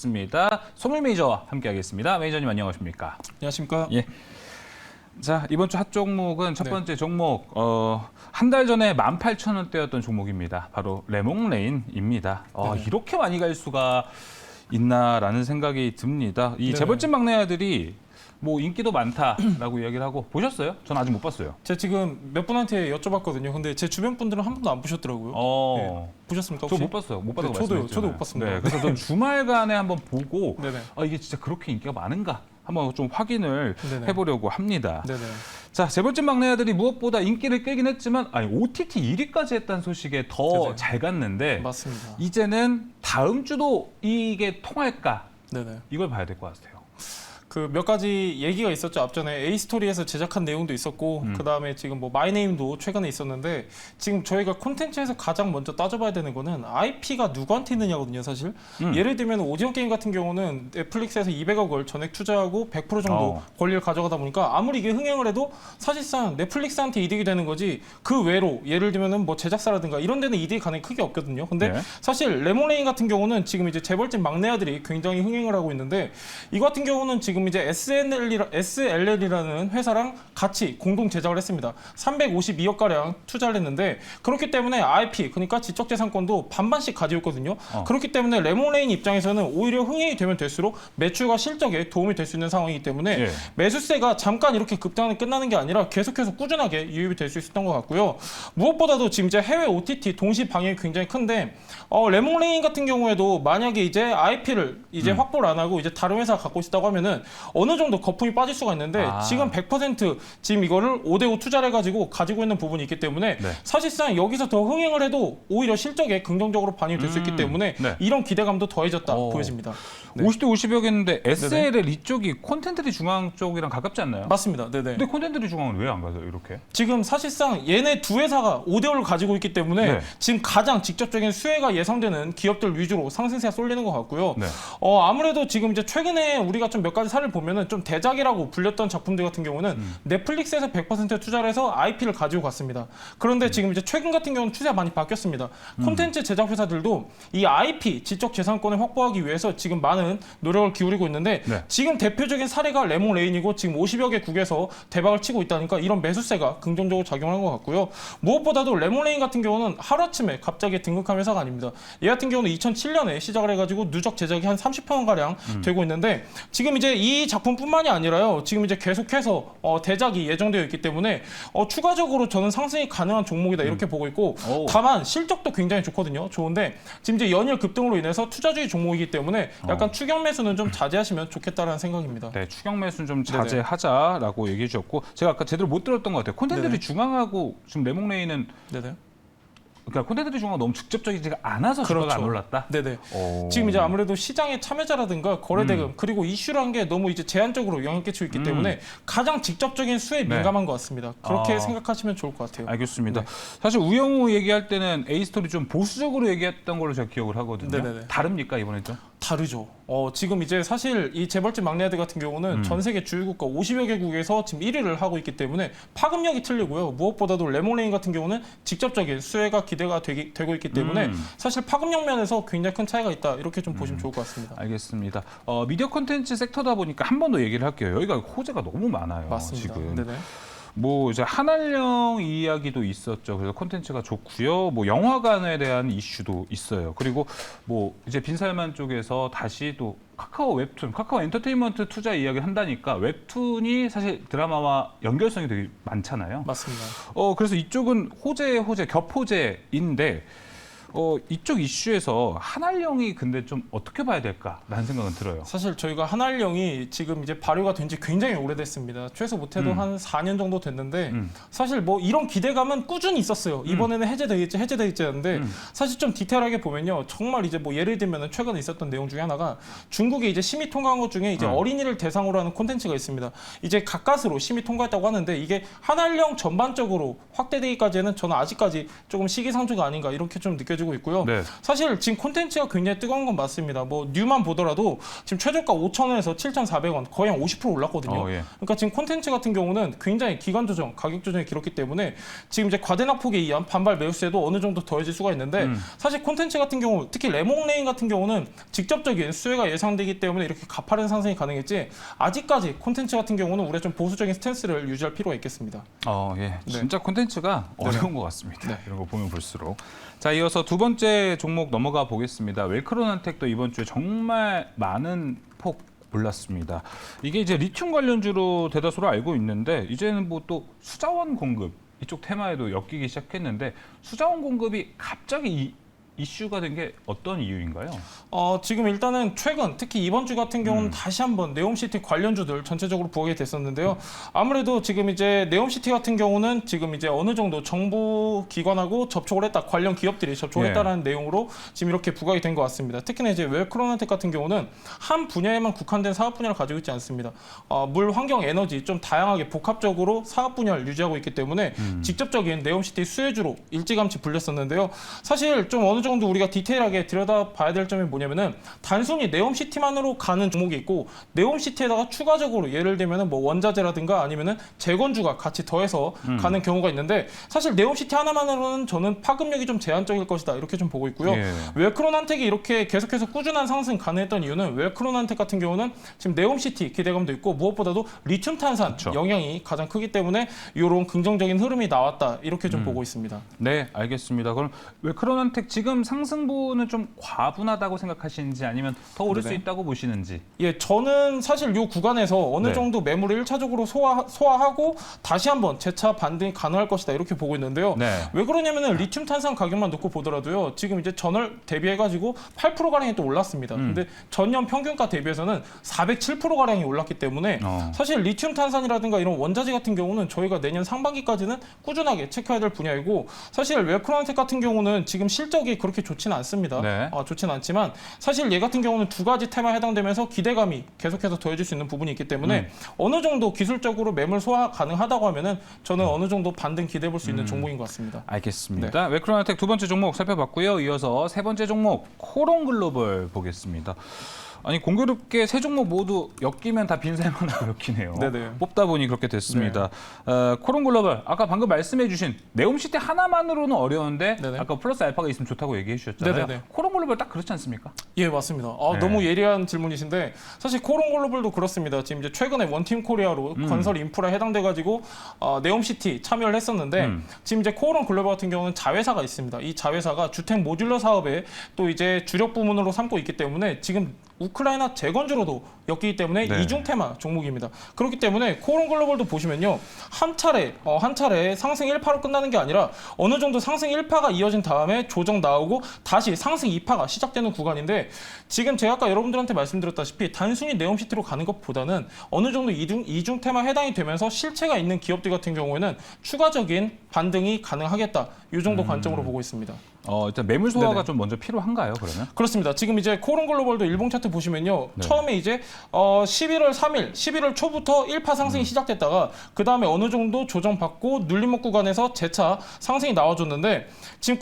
있습니다. 소물 매니저와 함께하겠습니다. 매니저님 안녕하십니까? 안녕하십니까? 예. 자, 이번 주 핫 종목은 첫 번째 종목 한 달 전에 18,000원대였던 종목입니다. 바로 레몽레인입니다. 이렇게 많이 갈 수가 있나라는 생각이 듭니다. 이 재벌집 막내 아들이 뭐 인기도 많다라고 이야기를 하고 보셨어요? 전 아직 못 봤어요. 제가 지금 몇 분한테 여쭤봤거든요. 근데 제 주변 분들은 한 번도 안 보셨더라고요. 네. 보셨습니까? 혹시? 저 못 봤어요. 못 봐서 저도 못 봤습니다. 네, 그래서 전 주말간에 한번 보고 네네. 이게 진짜 그렇게 인기가 많은가 한번 좀 확인을 네네. 해보려고 합니다. 네네. 자, 재벌집 막내 아들이 무엇보다 인기를 끌긴 했지만 OTT 1위까지 했다는 소식에 더 잘 갔는데 맞습니다. 이제는 다음 주도 이게 통할까? 네네. 이걸 봐야 될 것 같아요. 그 몇 가지 얘기가 있었죠. 앞전에 A스토리에서 제작한 내용도 있었고 그다음에 지금 뭐 마이네임도 최근에 있었는데 지금 저희가 콘텐츠에서 가장 먼저 따져봐야 되는 거는 IP가 누구한테 있느냐거든요, 사실. 예를 들면 오징어 게임 같은 경우는 넷플릭스에서 200억을 전액 투자하고 100% 정도 권리를 가져가다 보니까 아무리 이게 흥행을 해도 사실상 넷플릭스한테 이득이 되는 거지 그 외로 예를 들면은 뭐 제작사라든가 이런 데는 이득이 가능히 크게 없거든요. 근데 사실 레몬레인 같은 경우는 지금 이제 재벌집 막내 아들이 굉장히 흥행을 하고 있는데 이거 같은 경우는 지금 이제 SLL이라는 회사랑 같이 공동 제작을 했습니다. 352억 가량 투자를 했는데 그렇기 때문에 IP 그러니까 지적재산권도 반반씩 가지고 있거든요. 그렇기 때문에 레몬레인 입장에서는 오히려 흥행이 되면 될수록 매출과 실적에 도움이 될 수 있는 상황이기 때문에 매수세가 잠깐 이렇게 급등하는 끝나는 게 아니라 계속해서 꾸준하게 유입이 될 수 있었던 것 같고요. 무엇보다도 지금 이제 해외 OTT 동시 방향이 굉장히 큰데 레몬레인 같은 경우에도 만약에 이제 IP를 이제 확보를 안 하고 이제 다른 회사가 갖고 있다고 하면은 어느 정도 거품이 빠질 수가 있는데 지금 100% 지금 이거를 5대5 투자를 해가지고 가지고 있는 부분이 있기 때문에 사실상 여기서 더 흥행을 해도 오히려 실적에 긍정적으로 반영이 될 수 있기 때문에 이런 기대감도 더해졌다 보여집니다. 50대 50이었는데 SLL 이쪽이 콘텐츠리 중앙 쪽이랑 가깝지 않나요? 맞습니다. 네네. 근데 콘텐츠리 중앙은 왜 안 가서 이렇게? 지금 사실상 얘네 두 회사가 5대5를 가지고 있기 때문에 지금 가장 직접적인 수혜가 예상되는 기업들 위주로 상승세가 쏠리는 것 같고요. 아무래도 지금 이제 최근에 우리가 좀 몇 가지 사례를 보면은 좀 대작이라고 불렸던 작품들 같은 경우는 넷플릭스에서 100% 투자를 해서 IP를 가지고 갔습니다. 그런데 지금 이제 최근 같은 경우는 추세가 많이 바뀌었습니다. 콘텐츠 제작 회사들도 이 IP 지적 재산권을 확보하기 위해서 지금 많은 노력을 기울이고 있는데 지금 대표적인 사례가 레몬레인이고 지금 50여 개 국에서 대박을 치고 있다니까 이런 매수세가 긍정적으로 작용하는 것 같고요. 무엇보다도 레몬레인 같은 경우는 하루아침에 갑자기 등극한 회사가 아닙니다. 얘 같은 경우는 2007년에 시작을 해가지고 누적 제작이 한 30억 원 가량 되고 있는데 지금 이제 이 작품뿐만이 아니라요. 지금 이제 계속해서 대작이 예정되어 있기 때문에 추가적으로 저는 상승이 가능한 종목이다 이렇게 보고 있고 다만 실적도 굉장히 좋거든요. 좋은데 지금 이제 연일 급등으로 인해서 투자주의 종목이기 때문에 약간 추격 매수는 좀 자제하시면 좋겠다라는 생각입니다. 네, 추격 매수는 좀 자제하자라고 얘기해 주셨고 제가 아까 제대로 못 들었던 것 같아요. 콘텐츠리 중앙하고 지금 레몽레인은 그러니까 콘텐츠 중앙가 너무 직접적이지가 않아서 주가가 안 올랐다. 네네. 지금 이제 아무래도 시장의 참여자라든가 거래대금 그리고 이슈란 게 너무 이제 제한적으로 영향을 끼치고 있기 때문에 가장 직접적인 수에 민감한 것 같습니다. 그렇게 생각하시면 좋을 것 같아요. 알겠습니다. 사실 우영우 얘기할 때는 A스토리 좀 보수적으로 얘기했던 걸로 제가 기억을 하거든요. 네네네. 다릅니까 이번에 좀? 다르죠. 지금 이제 사실 이 재벌집 막내 아들 같은 경우는 전 세계 주요 국가 50여 개국에서 지금 1위를 하고 있기 때문에 파급력이 틀리고요. 무엇보다도 레몬레인 같은 경우는 직접적인 수혜가 기대가 되고 있기 때문에 사실 파급력 면에서 굉장히 큰 차이가 있다. 이렇게 좀 보시면 좋을 것 같습니다. 알겠습니다. 미디어 콘텐츠 섹터다 보니까 한 번 더 얘기를 할게요. 여기가 호재가 너무 많아요. 맞습니다. 지금. 네네. 뭐 이제 한알령 이야기도 있었죠. 그래서 콘텐츠가 좋고요. 뭐 영화관에 대한 이슈도 있어요. 그리고 뭐 이제 빈살만 쪽에서 다시 또 카카오 웹툰, 카카오 엔터테인먼트 투자 이야기를 한다니까 웹툰이 사실 드라마와 연결성이 되게 많잖아요. 맞습니다. 그래서 이쪽은 호재, 겹호재인데 이쪽 이슈에서 한알령이 근데 좀 어떻게 봐야 될까라는 생각은 들어요. 사실 저희가 한알령이 지금 이제 발효가 된 지 굉장히 오래됐습니다. 최소 못해도 한 4년 정도 됐는데 사실 뭐 이런 기대감은 꾸준히 있었어요. 이번에는 해제되겠지 하는데 사실 좀 디테일하게 보면요. 정말 이제 뭐 예를 들면 최근에 있었던 내용 중에 하나가 중국에 이제 심의 통과한 것 중에 이제 어린이를 대상으로 하는 콘텐츠가 있습니다. 이제 가까스로 심의 통과했다고 하는데 이게 한알령 전반적으로 확대되기까지는 저는 아직까지 조금 시기상조가 아닌가 이렇게 좀 느껴지고 느껴지고 있고요. 네. 사실 지금 콘텐츠가 굉장히 뜨거운 건 맞습니다. 뭐 뉴만 보더라도 지금 최저가 5,000원에서 7,400원 거의 한 50% 올랐거든요. 예. 그러니까 지금 콘텐츠 같은 경우는 굉장히 기간 조정, 가격 조정이 길었기 때문에 지금 이제 과대낙폭에 의한 반발 매수세도 어느 정도 더해질 수가 있는데 사실 콘텐츠 같은 경우 특히 레몬레인 같은 경우는 직접적인 수혜가 예상되기 때문에 이렇게 가파른 상승이 가능했지 아직까지 콘텐츠 같은 경우는 우리가 좀 보수적인 스탠스를 유지할 필요가 있겠습니다. 예. 진짜 콘텐츠가 어려운 것 같습니다. 네. 이런 거 보면 볼수록. 자, 이어서 두 번째 종목 넘어가 보겠습니다. 웰크론한텍도 이번 주에 정말 많은 폭 올랐습니다. 이게 이제 리튬 관련주로 대다수로 알고 있는데 이제는 뭐 또 수자원 공급 이쪽 테마에도 엮이기 시작했는데 수자원 공급이 갑자기 이슈가 된 게 어떤 이유인가요? 지금 일단은 최근 특히 이번 주 같은 경우는 다시 한번 네옴시티 관련주들 전체적으로 부각이 됐었는데요. 아무래도 지금 이제 네옴시티 같은 경우는 지금 이제 어느 정도 정부 기관하고 접촉을 했다, 관련 기업들이 접촉을 했다라는 내용으로 지금 이렇게 부각이 된 것 같습니다. 특히나 이제 웰크론한텍 같은 경우는 한 분야에만 국한된 사업 분야를 가지고 있지 않습니다. 물, 환경, 에너지 좀 다양하게 복합적으로 사업 분야를 유지하고 있기 때문에 직접적인 네옴시티 수혜주로 일찌감치 불렸었는데요. 사실 좀 어느 정도 우리가 디테일하게 들여다봐야 될 점이 뭐냐면은 단순히 네옴시티만으로 가는 종목이 있고 네옴시티에다가 추가적으로 예를 들면은 뭐 원자재라든가 아니면은 재건주가 같이 더해서 가는 경우가 있는데 사실 네옴시티 하나만으로는 저는 파급력이 좀 제한적일 것이다 이렇게 좀 보고 있고요. 웰크론한텍이 이렇게 계속해서 꾸준한 상승 가능했던 이유는 웰크론한텍 같은 경우는 지금 네옴시티 기대감도 있고 무엇보다도 리튬 탄산 영향이 가장 크기 때문에 이런 긍정적인 흐름이 나왔다 이렇게 좀 보고 있습니다. 네, 알겠습니다. 그럼 웰크론한텍 지금 상승분은 좀 과분하다고 생각하시는지 아니면 더 오를 수 있다고 보시는지? 예, 저는 사실 이 구간에서 어느 정도 매물을 1차적으로 소화하고 다시 한번 재차 반등이 가능할 것이다 이렇게 보고 있는데요. 왜 그러냐면은 리튬 탄산 가격만 놓고 보더라도요. 지금 이제 전월 대비해가지고 8%가량이 또 올랐습니다. 근데 전년 평균가 대비해서는 407%가량이 올랐기 때문에 사실 리튬 탄산이라든가 이런 원자재 같은 경우는 저희가 내년 상반기까지는 꾸준하게 체크해야 될 분야이고 사실 웰크론한텍 같은 경우는 지금 실적이 그렇게 좋지는 않습니다. 좋지는 않지만 사실 얘 같은 경우는 두 가지 테마에 해당되면서 기대감이 계속해서 더해질 수 있는 부분이 있기 때문에 어느 정도 기술적으로 매물 소화 가능하다고 하면은 저는 어느 정도 반등 기대해 볼 수 있는 종목인 것 같습니다. 알겠습니다. 웰크론한텍 두 번째 종목 살펴봤고요. 이어서 세 번째 종목 코론글로벌 보겠습니다. 아니 공교롭게 세 종목 모두 엮이면 다 빈살만하고 엮이네요. 뽑다 보니 그렇게 됐습니다. 코론글로벌 아까 방금 말씀해주신 네옴시티 하나만으로는 어려운데 아까 플러스 알파가 있으면 좋다고 얘기해 주셨잖아요. 코론글로벌 딱 그렇지 않습니까? 예, 맞습니다. 너무 예리한 질문이신데 사실 코론글로벌도 그렇습니다. 지금 이제 최근에 원팀 코리아로 건설 인프라에 해당돼 가지고 네옴시티 참여를 했었는데 지금 이제 코론글로벌 같은 경우는 자회사가 있습니다. 이 자회사가 주택 모듈러 사업에 또 이제 주력 부문으로 삼고 있기 때문에 지금 우크라이나 재건주로도 엮이기 때문에 이중 테마 종목입니다. 그렇기 때문에 코론글로벌도 보시면요. 한 차례 상승 1파로 끝나는 게 아니라 어느 정도 상승 1파가 이어진 다음에 조정 나오고 다시 상승 2파가 시작되는 구간인데 지금 제가 아까 여러분들한테 말씀드렸다시피 단순히 네옴시티로 가는 것보다는 어느 정도 이중 테마 해당이 되면서 실체가 있는 기업들 같은 경우에는 추가적인 반등이 가능하겠다. 이 정도 관점으로 보고 있습니다. 일단 매물 소화가 좀 먼저 필요한가요, 그러면? 그렇습니다. 지금 이제 코론글로벌도 일봉 차트 보시면요. 처음에 이제 11월 3일, 11월 초부터 1파 상승이 시작됐다가 그 다음에 어느 정도 조정받고 눌림목 구간에서 재차 상승이 나와줬는데 지금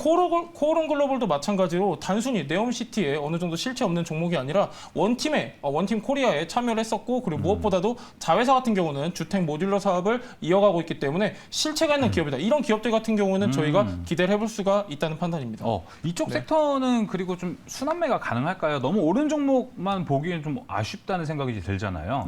코론글로벌도 마찬가지로 단순히 네옴시티에 어느 정도 실체 없는 종목이 아니라 원팀 코리아에 참여를 했었고 그리고 무엇보다도 자회사 같은 경우는 주택 모듈러 사업을 이어가고 있기 때문에 실체가 있는 기업이다. 이런 기업들 같은 경우는 저희가 기대를 해볼 수가 있다는 판단입니다. 이쪽 섹터는 그리고 좀 순환매가 가능할까요? 너무 오른 종목만 보기엔 좀 아쉽다는 생각이 들잖아요.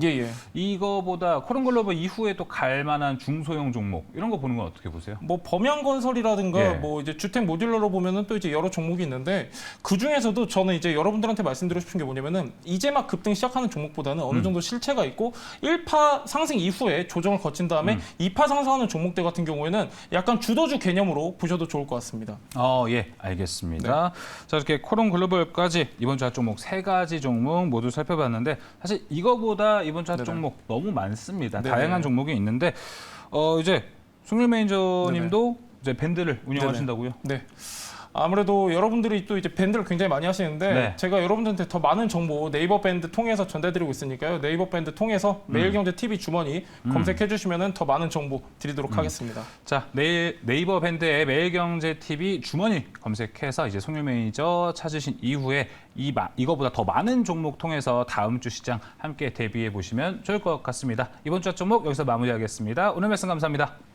이거보다 코론글로벌 이후에 또 갈 만한 중소형 종목 이런 거 보는 건 어떻게 보세요? 뭐 범양건설이라든가 뭐 이제 주택 모듈러로 보면은 또 이제 여러 종목이 있는데 그 중에서도 저는 이제 여러분들한테 말씀드리고 싶은 게 뭐냐면은 이제 막 급등 시작하는 종목보다는 어느 정도 실체가 있고 1파 상승 이후에 조정을 거친 다음에 2파 상승하는 종목들 같은 경우에는 약간 주도주 개념으로 보셔도 좋을 것 같습니다. 알겠습니다. 자, 이렇게 코론글로벌까지 이번 주 핫 종목 세 가지 종목 모두 살펴봤는데 사실 이거보다 이번 주 핫 종목 너무 많습니다. 다양한 종목이 있는데 이제 송일 매니저님도 이제 밴드를 운영하신다고요? 아무래도 여러분들이 또 이제 밴드를 굉장히 많이 하시는데 네. 제가 여러분들한테 더 많은 정보 네이버 밴드 통해서 전달드리고 있으니까요. 네이버 밴드 통해서 매일경제 TV 주머니 검색해 주시면 더 많은 정보 드리도록 하겠습니다. 자, 네이버 밴드의 매일경제 TV 주머니 검색해서 이제 송유 매니저 찾으신 이후에 이거보다 더 많은 종목 통해서 다음 주 시장 함께 대비해 보시면 좋을 것 같습니다. 이번 주 종목 여기서 마무리하겠습니다. 오늘 말씀 감사합니다.